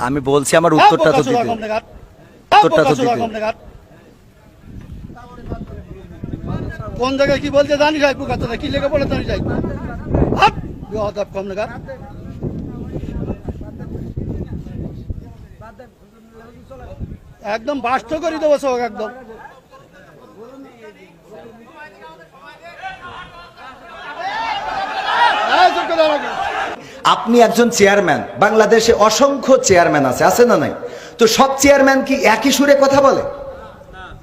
আমি বলছি আমার উত্তরটা তো দিতে, উত্তরটা তো দিতে। কোন জায়গায় কি বলতে জানি যাই পোকা কি লেগে বলে জানি যাই কম না একদম বাস্ত করে দেবো সব একদম। আপনি একজন চেয়ারম্যান, বাংলাদেশে অসংখ্য চেয়ারম্যান আছে না নাই? তো সব চেয়ারম্যান কি একই সুরে কথা বলে?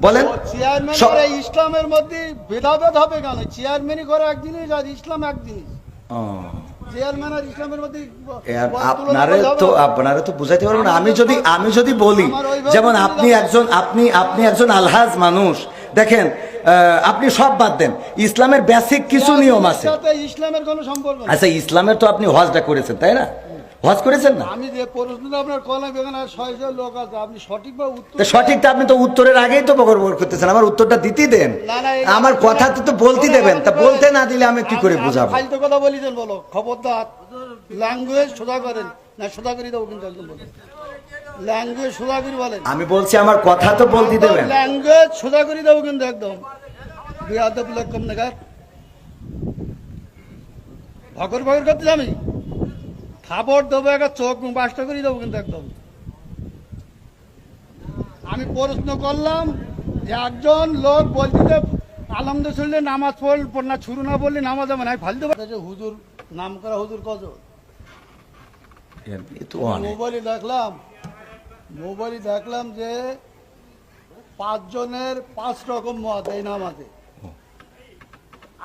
বলেন। চেয়ারম্যান ইসলামের মধ্যে ভেদাভেদ হবে কেন? চেয়ারম্যানই করে এক জিনিস আর ইসলাম এক জিনিস। চেয়ারম্যান আর ইসলামের মধ্যে আপনারা তো বুঝাইতে পারবেন না। আমি যদি বলি, যেমন আপনি একজন আলহাজ মানুষ, দেখেন আপনি সব বাদ দেন, ইসলামের বেসিক কিছু নিয়ম আছে। ইসলামের কোনো সম্পর্ক নেই। আচ্ছা, ইসলামের তো আপনি হজটা করেছেন, তাই না? হজ করেছেন না? আমি যে প্রশ্নটা আপনার কলাম এখানে 600 লোক আছে, আপনি সঠিকভাবে উত্তর সঠিকটা আপনি তো উত্তরের আগেই তো বকর করতেছেন। আমার উত্তরটা দিতে দেন, আমার কথা তো বলতে দেবেন। তা বলতে না দিলে আমি কি করে বুঝাবো? ফালতু কথা বলিছেন, বলো খবরদার। ল্যাঙ্গুয়েজ সোজা করেন না, সোজা করে দেবো কিন্তু একদম বলেন। ল্যাঙ্গুয়েজ সোজা করে বলেন। আমি বলছি আমার কথা তো বলতে দেবেন। ল্যাঙ্গুয়েজ সোজা করে দেবো কিন্তু একদম। বিয়াদব লোক কম নাগার ভকর ভকর করতে আমি খাবার দেবো, একটা চোখ বাসটা করে দেবো কিন্তু একদম। আমি প্রশ্ন করলাম যে একজন লোক বলতে আলমদে শুনলে নামাজ পড় না, ছুরু না বললে নামাজ হবে না, ফালতু হুজুর নাম করা হুজুর কত মোবাইলে দেখলাম যে 5 জনের 5 রকম মত এই নামাজে।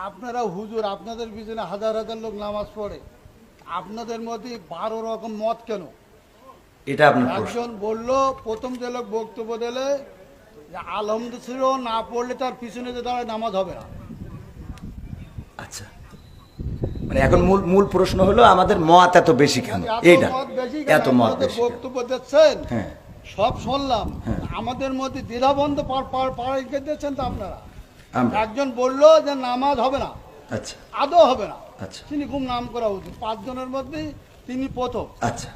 আপনারা হুজুর, আপনাদের পিছনে হাজার হাজার লোক নামাজ পড়ে, আপনাদের মধ্যে 12 রকম মত কেন? এটা আপনি একজন বললো, প্রথম যে লোক বক্তব্য দিলে যে আলহামদুলিল্লাহ না পড়লে তার পিছনে যে দাঁড়ায় নামাজ হবে না। আচ্ছা, মানে এখন মূল প্রশ্ন হলো আমাদের মত এত বেশি কেন? এইটা এত মত বেশি বক্তব্য দিচ্ছেন, সব শুনলাম, আমাদের মধ্যে দ্বিধাবন্ধ পাড়াই দিচ্ছেন তো আপনারা। একজন বললো যে নামাজ হবে না, আচ্ছা আদৌ হবে না, আচ্ছা, তিনি খুব নাম করা উচিত। 5 জনের মধ্যে তিনি প্রথম। আচ্ছা,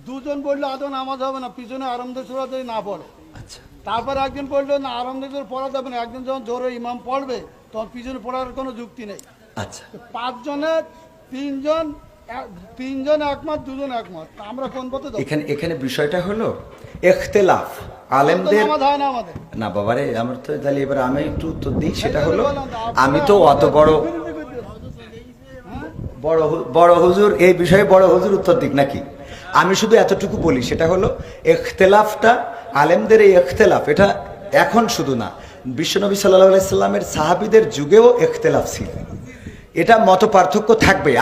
2 জন বললো আদৌ নামাজ হবে না, পিছনে আরামদায়ক সূরা যদি না পড়ে। আচ্ছা, তারপর একজন বললো না, আরামদায়ক পড়া যাবে না, একজন যখন জোরে ইমাম পড়বে তখন পিছনে পড়ার কোনো যুক্তি নেই। আচ্ছা, 5 জনের 3 জন একমত, 2 জন একমত, আমরা কোন পথে যাব? এখানে বিষয়টা হলো ইখতিলাফ আলেমদের না বাবারে। আমার তো তাহলে এবার আমি একটু উত্তর দিই। সেটা হলো, আমি তো অত বড় হুজুর এই বিষয়ে বড় হুজুর উত্তর দিক নাকি? আমি শুধু এতটুকু বলি, সেটা হলো ইখতিলাফটা, আলেমদের এই ইখতিলাফ, এটা এখন শুধু না, বিশ্বনবী সাল্লাল্লাহু আলাইহি সাল্লামের সাহাবীদের যুগেও ইখতিলাফ ছিল। এটা মত পার্থক্য থাকবে।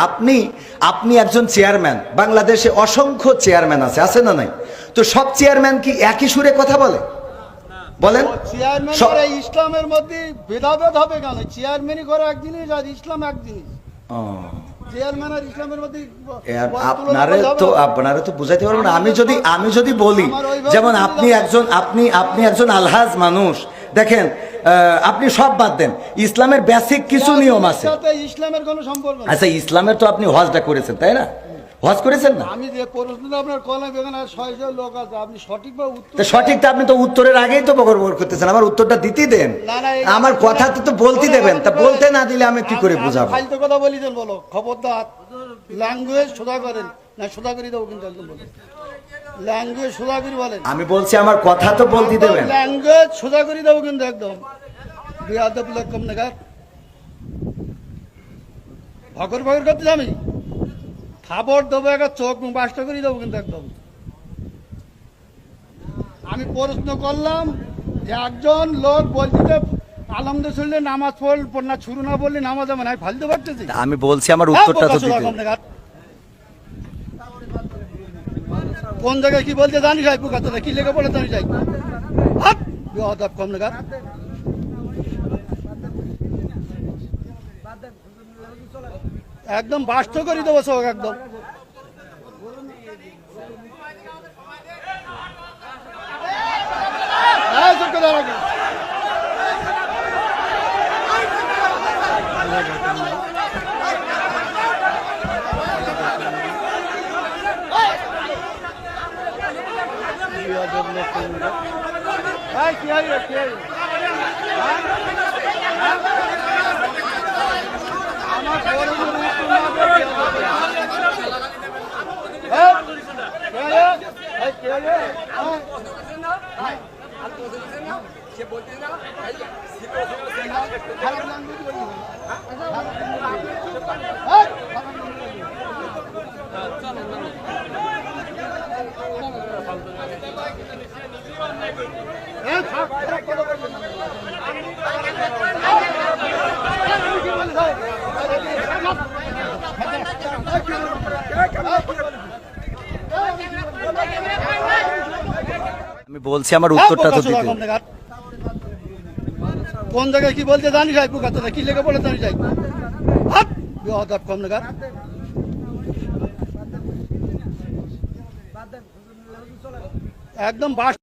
আপনি একজন চেয়ারম্যান, বাংলাদেশে অসংখ্য চেয়ারম্যান আছে না নাই? তো সব চেয়ারম্যান কি একই সুরে কথা বলে? বলেন। চেয়ারম্যান ইসলামের মধ্যে ভেদাভেদ হবে কেন? চেয়ারম্যানই করে এক জিনিস আর ইসলাম এক জিনিস। চেয়ারম্যান আর ইসলামের মধ্যে আপনারা তো বুঝাইতে পারবেন না। আমি যদি বলি, যেমন আপনি একজন আলহাজ মানুষ, দেখেন আপনি সব বাদ দেন, ইসলামের বেসিক কিছু নিয়ম আছে। ইসলামের কোনো সম্পর্ক নেই। আচ্ছা, ইসলামের তো আপনি হজটা করেছেন, তাই না? হজ করেছেন না? আমি যে প্রশ্নটা আপনার কলাম এখানে 600 লোক আছে, আপনি সঠিকভাবে উত্তর সঠিকটা আপনি তো উত্তরের আগেই তো বকর করতেছেন। আমার উত্তরটা দিতে দেন, আমার কথা তো বলতে দেবেন। তা বলতে না দিলে আমি কি করে বুঝাবো? ফালতু কথা বলিছেন, বলো খবরদার। ল্যাঙ্গুয়েজ সোজা করেন না, সোজা করে দেবো কিন্তু একদম বলেন। ল্যাঙ্গুয়েজ সোজা করে বলেন। আমি বলছি আমার কথা তো বলতে দেবেন। ল্যাঙ্গুয়েজ সোজা করে দেবো কিন্তু একদম। বিয়াদব লোক কম নাগার ভকর ভকর করতে আমি খাবার দেবো, একটা চোখ বাসটা করে দেবো কিন্তু একদম। আমি প্রশ্ন করলাম যে একজন লোক বলতে আলমদে শুনলে নামাজ পড় না, ছুরু না বললে নামাজ হবে না, ফালতু পারতেছি। আমি বলছি আমার উত্তরটা তো দিতে। কোন জায়গায় কি বলতে জানি যাই পোকা কি লেগে পড়ে জানি যাই কম নাগার। একদম বাস্ত করে দেবো সব একদম। বিয়াদব লোক কোনটা। এই কি হইলো কি হইলো? হ্যাঁ? হ্যাঁ? আমার বড় হুজুর মুসলিম না করে বিয়াদব। এই কি হইলো? এই কি হইলো? হ্যাঁ? সে বলতে না আমি বলছি আমার উত্তরটা তো দিতে। কোন জায়গায় কি বলতে জানি যাই কথা কি লেগে বলে জানি যাই কম নাগাদ একদম বাস